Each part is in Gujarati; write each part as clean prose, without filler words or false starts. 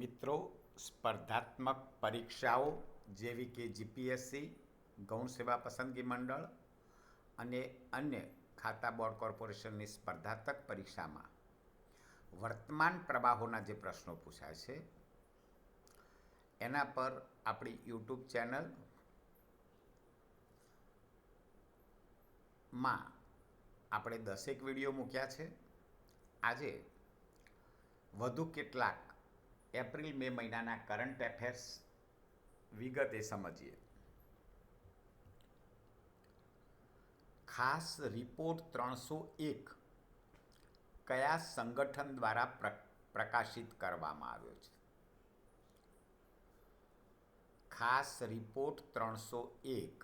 મિત્રો, સ્પર્ધાત્મક પરીક્ષાઓ જેવી કે જીપીએસસી, ગૌણ સેવા પસંદગી મંડળ અને અન્ય ખાતા બોર્ડ કોર્પોરેશનની સ્પર્ધાત્મક પરીક્ષામાં વર્તમાન પ્રવાહોના જે પ્રશ્નો પૂછાય છે એના પર આપણી યુટ્યુબ ચેનલમાં આપણે 10 વિડીયો મૂક્યા છે. આજે વધુ કેટલાક એપ્રિલ મે મહિનાના કરંટ અફેર્સ વિગતે સમજીએ. ખાસ રિપોર્ટ 301 કયા સંગઠન દ્વારા પ્રકાશિત કરવામાં આવ્યો છે? ખાસ રિપોર્ટ 301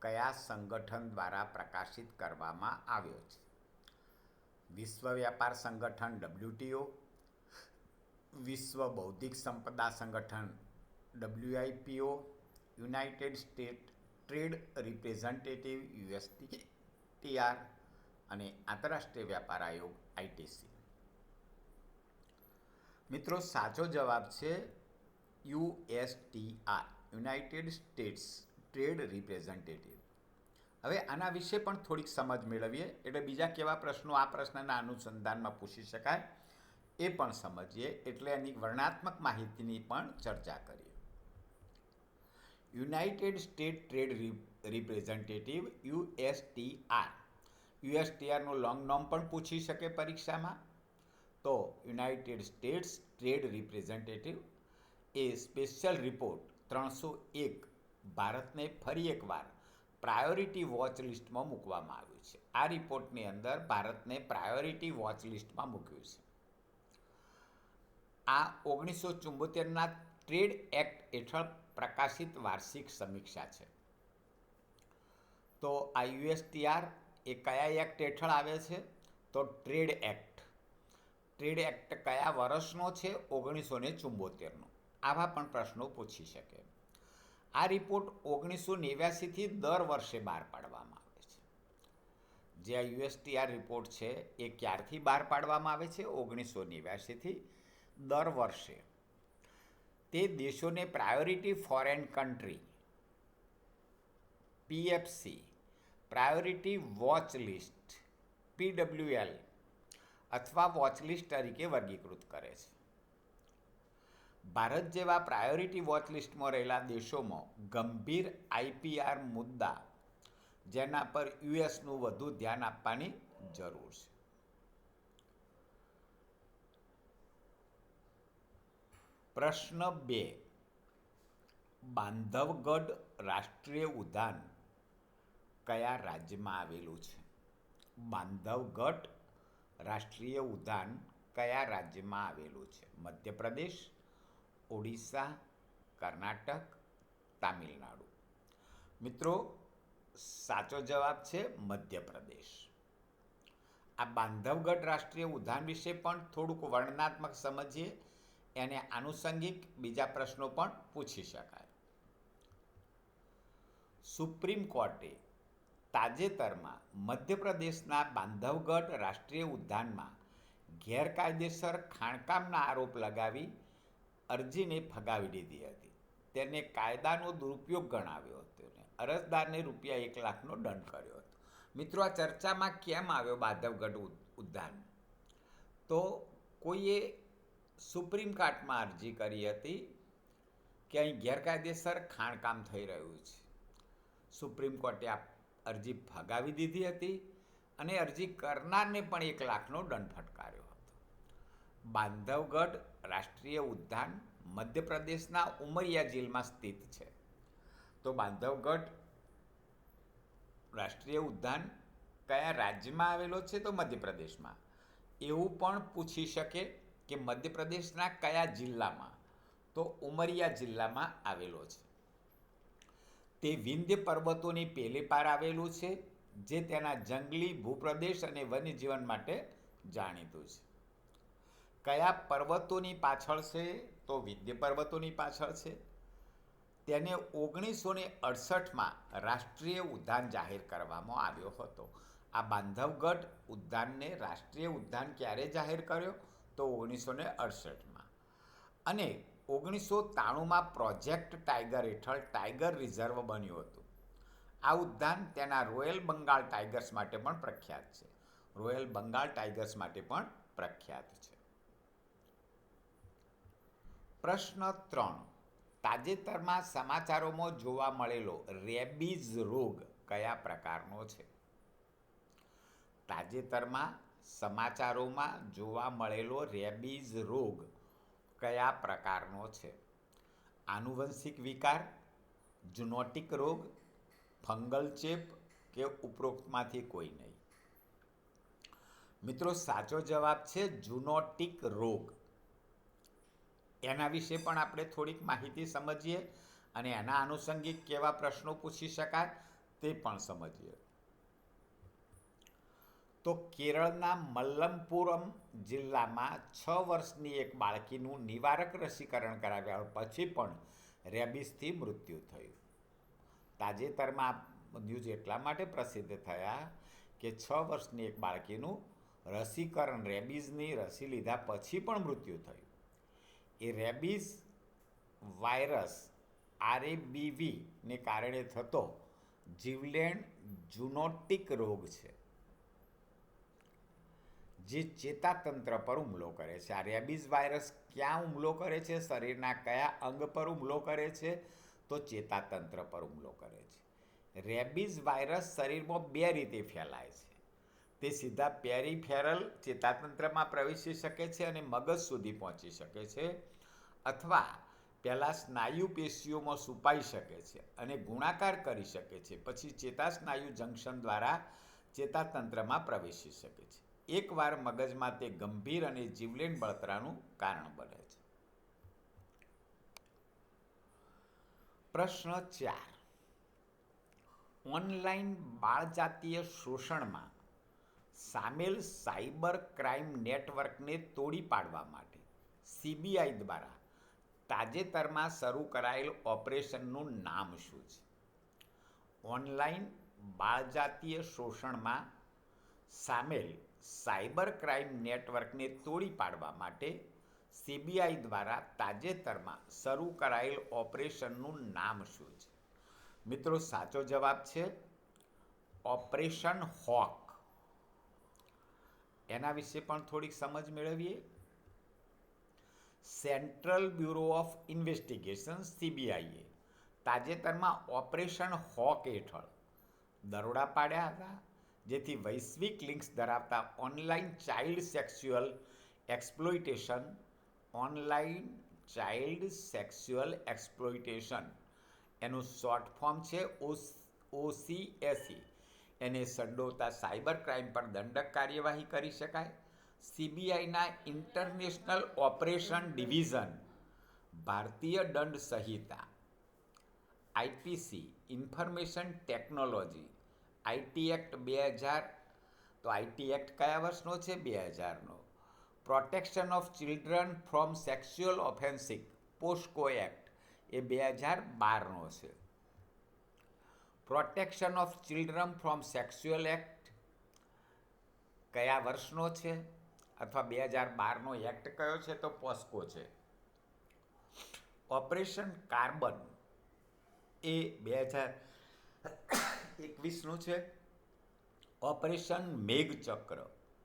કયા સંગઠન દ્વારા પ્રકાશિત કરવામાં આવ્યો છે? વિશ્વ વ્યાપાર સંગઠન WTO, વિશ્વ બૌદ્ધિક સંપદા સંગઠન WIPO, United state trade representative USTR અને આંતરરાષ્ટ્રીય વ્યાપાર આયોગ ITC. મિત્રો, સાચો જવાબ છે USTR, United states trade representative. હવે આના વિશે પણ થોડીક સમજ મેળવીએ, એટલે બીજા કેવા પ્રશ્નો આ પ્રશ્નના અનુસંધાનમાં પૂછી શકાય એ પણ સમજીએ, એટલે એની વર્ણનાત્મક માહિતીની પણ ચર્ચા કરીએ. યુનાઇટેડ સ્ટેટ ટ્રેડ રિપ્રેઝેન્ટેટિવ USTRનું લોંગ નોમ પણ પૂછી શકે પરીક્ષામાં. તો યુનાઇટેડ સ્ટેટ્સ ટ્રેડ રિપ્રેઝેન્ટેટિવ એ સ્પેશિયલ રિપોર્ટ 301 ભારતને ફરી એકવાર પ્રાયોરિટી વોચ લિસ્ટમાં મૂકવામાં આવ્યું છે. આ રિપોર્ટની અંદર ભારતને પ્રાયોરિટી વોચ લિસ્ટમાં મૂક્યું છે. આ 1974ના ટ્રેડ એક્ટ હેઠળ પ્રકાશિત વાર્ષિક સમીક્ષા છે. તો આ USTR એ કયા એક્ટ હેઠળ આવે છે? તો ટ્રેડ એક્ટ. ટ્રેડ એક્ટ કયા વર્ષનો છે? 1974નો. આવા પણ પ્રશ્નો પૂછી શકે. આ રિપોર્ટ 1989થી દર વર્ષે બહાર પાડવામાં આવે છે. જે આ USTR રિપોર્ટ છે એ ક્યારથી બહાર પાડવામાં આવે છે? 1989થી દર વર્ષે. તે દેશોને priority foreign country PFC, priority watch list PWL અથવા વોચ લિસ્ટ તરીકે વર્ગીકૃત કરે છે. ભારત જેવા પ્રાયોરિટી વોચ લિસ્ટમાં રહેલા દેશોમાં ગંભીર IPR મુદ્દા જેના પર યુએસનું વધુ ધ્યાન આપવાની જરૂર છે. પ્રશ્ન 2. બાંધવગઢ રાષ્ટ્રીય ઉદ્યાન કયા રાજ્યમાં આવેલું છે? બાંધવગઢ રાષ્ટ્રીય ઉદ્યાન કયા રાજ્યમાં આવેલું છે? મધ્યપ્રદેશ, ઓડિશા, કર્ણાટક, તામિલનાડુ. મિત્રો, સાચો જવાબ છે મધ્યપ્રદેશ. આ બાંધવગઢ રાષ્ટ્રીય ઉદ્યાન વિશે પણ થોડુંક વર્ણનાત્મક સમજીએ, એને આનુષંગિક બીજા પ્રશ્નો પણ પૂછી શકાય. સુપ્રીમ કોર્ટે તાજેતરમાં મધ્યપ્રદેશના બાંધવગઢ રાષ્ટ્રીય ઉદ્યાનમાં ગેરકાયદેસર ખાણકામના આરોપ લગાવી અરજીને ફગાવી દીધી હતી. તેને કાયદાનો દુરુપયોગ ગણાવ્યો હતો અને અરજદારને ₹1 લાખનો દંડ કર્યો હતો. મિત્રો, આ ચર્ચામાં કેમ આવ્યો બાંધવગઢ ઉદ્યાન? તો કોઈએ સુપ્રીમ કોર્ટમાં અરજી કરી હતી કે અહીં ગેરકાયદેસર ખાણકામ થઈ રહ્યું છે. સુપ્રીમ કોર્ટે આ અરજી ફગાવી દીધી હતી અને અરજી કરનારને પણ ₹1 લાખનો દંડ ફટકાર્યો હતો. બાંધવગઢ રાષ્ટ્રીય ઉદ્યાન મધ્યપ્રદેશના ઉમરિયા જિલ્લામાં સ્થિત છે. તો બાંધવગઢ રાષ્ટ્રીય ઉદ્યાન કયા રાજ્યમાં આવેલો છે? તો મધ્યપ્રદેશમાં. એવું પણ પૂછી શકે કે મધ્યપ્રદેશના કયા જિલ્લામાં? તો ઉમરિયા જિલ્લામાં આવેલો છે. તે વિંધ્ય પર્વતોની પેલે પાર આવેલું છે, જે તેના જંગલી ભૂપ્રદેશ અને વન્યજીવન માટે જાણીતું છે. કયા પર્વતોની પાછળ છે? તો વિંધ્ય પર્વતોની પાછળ છે. તેને 1968માં રાષ્ટ્રીય ઉદ્યાન જાહેર કરવામાં આવ્યો હતો. આ બાંધવગઢ ઉદ્યાનને રાષ્ટ્રીય ઉદ્યાન ક્યારે જાહેર કર્યો? તો 1968માં. અને 1993માં પ્રોજેક્ટ ટાઈગર હેઠળ ટાઈગર રિઝર્વ બન્યું હતું. આ ઉદ્યાન તેના રોયલ બંગાળ ટાઈગર્સ માટે પણ પ્રખ્યાત છે. રોયલ બંગાળ ટાઈગર્સ માટે પણ પ્રખ્યાત છે. પ્રશ્ન 3. તાજેતરમાં સમાચારોમાં જોવા મળેલો રેબીઝ રોગ કયા પ્રકારનો છે? તાજેતરમાં સમાચારોમાં જોવા મળેલો રેબીઝ રોગ કયા પ્રકારનો છે? આનુવંશિક વિકાર, ઝૂનોટિક રોગ, ફંગલ ચેપ કે ઉપરોક્તમાંથી કોઈ નહીં? મિત્રો, સાચો જવાબ છે ઝૂનોટિક રોગ. એના વિશે પણ આપણે થોડીક માહિતી સમજીએ અને એના આનુષંગિક કેવા પ્રશ્નો પૂછી શકાય તે પણ સમજીએ. તો કેરળના મલ્લપુરમ જિલ્લામાં 6 વર્ષની એક બાળકીનું નિવારક રસીકરણ કરાવ્યા પછી પણ રેબીઝથી મૃત્યુ થયું. તાજેતરમાં ન્યૂઝ એટલા માટે પ્રસિદ્ધ થયા કે 6 વર્ષની એક બાળકીનું રસીકરણ, રેબીઝની રસી લીધા પછી પણ મૃત્યુ થયું. એ રેબીઝ વાયરસ RABV-ને કારણે થતો જીવલેણ ઝૂનોટિક રોગ છે, જે ચેતાતંત્ર પર હુમલો કરે છે. આ રેબીઝ વાયરસ ક્યાં હુમલો કરે છે? શરીરના કયા અંગ પર હુમલો કરે છે? તો ચેતાતંત્ર પર હુમલો કરે છે. રેબીઝ વાયરસ શરીરમાં 2 રીતે ફેલાય છે. તે સીધા પેરીફેરલ ચેતાતંત્રમાં પ્રવેશી શકે છે અને મગજ સુધી પહોંચી શકે છે, અથવા પહેલાં સ્નાયુ પેશીઓમાં છુપાઈ શકે છે અને ગુણાકાર કરી શકે છે, પછી ચેતાસ્નાયુ જંકશન દ્વારા ચેતાતંત્રમાં પ્રવેશી શકે છે. એકવાર મગજમાં તે ગંભીર અને જીવલેણ બળતરાનું કારણ બને છે. પ્રશ્ન 4. ઓનલાઈન બાળજાતીય શોષણમાં સામેલ સાયબર ક્રાઇમ નેટવર્કને તોડી પાડવા માટે CBI દ્વારા તાજેતરમાં શરૂ કરાયેલ ઓપરેશનનું નામ શું છે? ઓનલાઈન બાળજાતીય શોષણમાં સામેલ સાયબર ક્રાઇમ નેટવર્કને તોડી પાડવા માટે CBI દ્વારા તાજેતરમાં શરૂ કરાયેલ ઓપરેશનનું નામ શું છે? મિત્રો, સાચો જવાબ છે ઓપરેશન હોક. એના વિશે પણ થોડીક સમજ મેળવીએ. Central bureau of investigation CBI એ તાજેતરમાં ઓપરેશન હોક હેઠળ દરોડા પાડ્યા હતા, જેથી વૈશ્વિક લિંક્સ ધરાવતા ઓનલાઈન ચાઇલ્ડ સેક્સ્યુઅલ એક્સપ્લોઇટેશન એનું શોર્ટ ફોર્મ છે OCSE, એને સંડોવતા સાયબર ક્રાઇમ પર દંડક કાર્યવાહી કરી શકાય. CBIના ઇન્ટરનેશનલ ઓપરેશન ડિવિઝન ભારતીય દંડ સંહિતા IPC, information technology IT act 2000, તો IT એક્ટ કયા વર્ષનો છે? 2000નો. Protection of children from sexual offences POCSO act એ 2012નો છે. Protection of children from sexual act કયા વર્ષનો છે? અથવા 2012નો એક્ટ કયો છે? તો પોસ્કો છે. ઓપરેશન કાર્બન એ 2021નું છે. ઓપરેશન મેઘચક્ર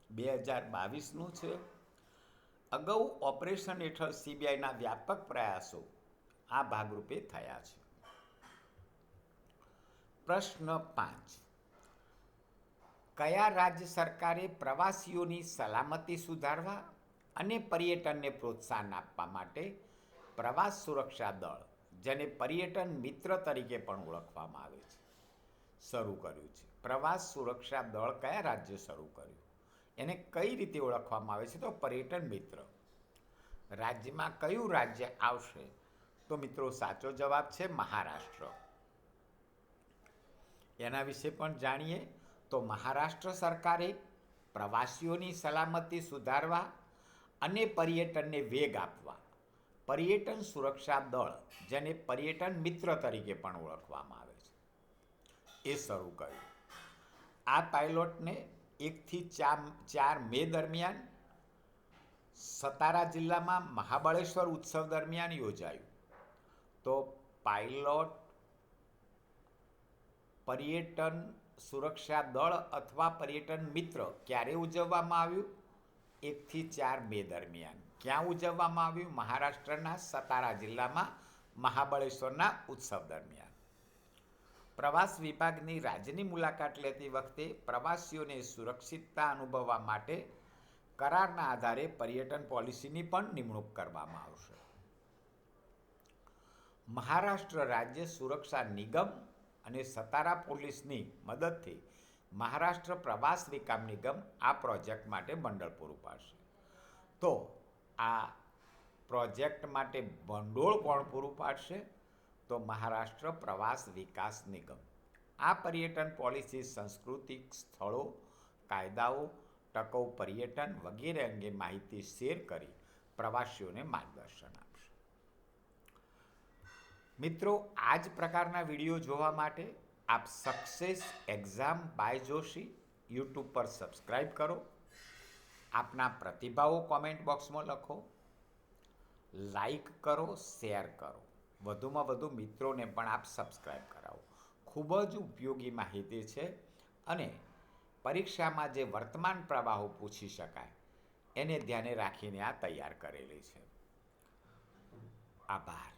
2022નું છે. અગાઉ ઓપરેશન હેઠળ CBIના વ્યાપક પ્રયાસો આ ભાગરૂપે થયા છે. પ્રશ્ન 5. કયા રાજ્ય સરકારે પ્રવાસીઓની સલામતી સુધારવા અને પર્યટનને પ્રોત્સાહન આપવા માટે પ્રવાસ સુરક્ષા દળ, જેને પર્યટન મિત્ર તરીકે પણ ઓળખવામાં આવે છે, શરૂ કર્યું છે? પ્રવાસ સુરક્ષા દળ કયા રાજ્ય શરૂ કર્યું? એને કઈ રીતે ઓળખવામાં આવે છે? તો પર્યટન મિત્ર. રાજ્યમાં કયું રાજ્ય આવશે? તો મિત્રો, સાચો જવાબ છે મહારાષ્ટ્ર. એના વિશે પણ જાણીએ તો મહારાષ્ટ્ર સરકારે પ્રવાસીઓની સલામતી સુધારવા અને પર્યટનને વેગ આપવા પર્યટન સુરક્ષા દળ, જેને પર્યટન મિત્ર તરીકે પણ ઓળખવામાં આવે છે, એ શરૂ કર્યું. આ પાયલોટને 1 થી 4 મે દરમિયાન સતારા જિલ્લામાં મહાબળેશ્વર ઉત્સવ દરમિયાન યોજાયું. તો પાયલોટ પર્યટન સુરક્ષા દળ અથવા પર્યટન મિત્ર ક્યારે ઉજવવામાં આવ્યું? 1 થી 4 મે દરમિયાન. ક્યાં ઉજવવામાં આવ્યું? મહારાષ્ટ્રના સતારા જિલ્લામાં મહાબળેશ્વરના ઉત્સવ દરમિયાન. પ્રવાસ વિભાગની રાજ્યની મુલાકાત લેતી વખતે પ્રવાસીઓને સુરક્ષિતતા અનુભવવા માટે કરારના આધારે પર્યટન પોલિસીની પણ નિમણૂક કરવામાં આવશે. મહારાષ્ટ્ર રાજ્ય સુરક્ષા નિગમ અને સતારા પોલીસની મદદથી મહારાષ્ટ્ર પ્રવાસ વિકાસ નિગમ આ પ્રોજેક્ટ માટે ભંડોળ પૂરું પાડશે. તો આ પ્રોજેક્ટ માટે ભંડોળ કોણ પૂરું પાડશે? તો મહારાષ્ટ્ર પ્રવાસ વિકાસ નિગમ. આ પર્યટન પોલિસી સાંસ્કૃતિક સ્થળો, કાયદાઓ, ટકાઉ પર્યટન વગેરે અંગે માહિતી શેર કરી પ્રવાસીઓને માર્ગદર્શન આપશે. મિત્રો, આ જ પ્રકારના વિડીયો જોવા માટે આપ success exam by Joshi YouTube પર સબસ્ક્રાઈબ કરો. આપના પ્રતિભાવો કોમેન્ટ બોક્સમાં લખો, લાઈક કરો, શેર કરો. વધુમાં વધુ મિત્રોને પણ આપ સબસ્ક્રાઈબ કરાવો. ખૂબ જ ઉપયોગી માહિતી છે અને પરીક્ષામાં જે વર્તમાન પ્રવાહો પૂછી શકાય એને ધ્યાને રાખીને આ તૈયાર કરેલી છે. આભાર.